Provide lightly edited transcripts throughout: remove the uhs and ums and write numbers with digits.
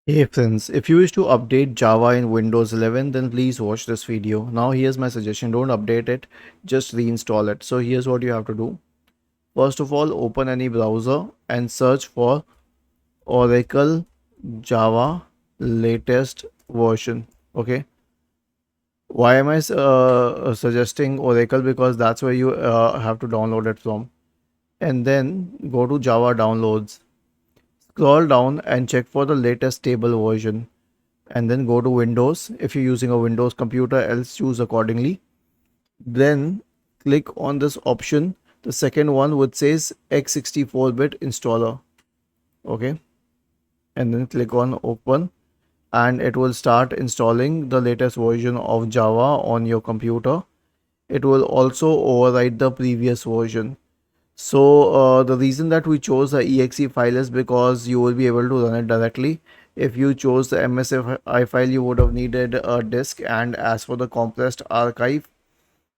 Hey friends, if you wish to update Java in Windows 11, then please watch this video. Now here's my suggestion, don't update it, just reinstall it. So here's what you have to do. First of all, open any browser and search for Oracle Java latest version. Okay. Why am I suggesting Oracle? Because that's where you have to download it from. And then go to Java downloads. Scroll down and check for the latest stable version, and then go to Windows if you're using a Windows computer, else choose accordingly. Then click on this option, the second one which says x64-bit installer. Okay, and then click on open, and it will start installing the latest version of Java on your computer. It will also override the previous version. So the reason that we chose the exe file is because you will be able to run it directly. If you chose the MSFI file, you would have needed a disk, and as for the compressed archive,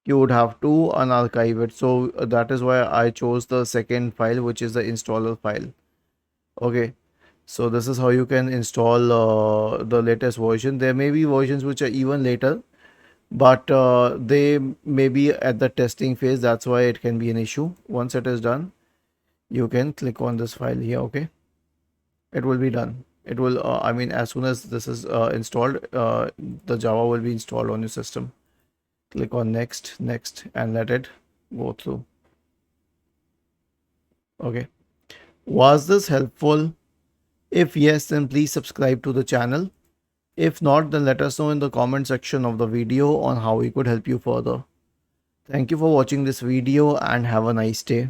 you would have to unarchive it. So that is why I chose the second file, which is the installer file. Okay, so this is how you can install the latest version. There may be versions which are even later, but they may be at the testing phase. That's why it can be an issue. Once it is done, you can click on this file here. Okay, it will be done. It will I mean, as soon as this is installed, the Java will be installed on your system. Click on next, and let it go through. Okay, was this helpful? If yes, then please subscribe to the channel. If not, then let us know in the comment section of the video on how we could help you further. Thank you for watching this video and have a nice day.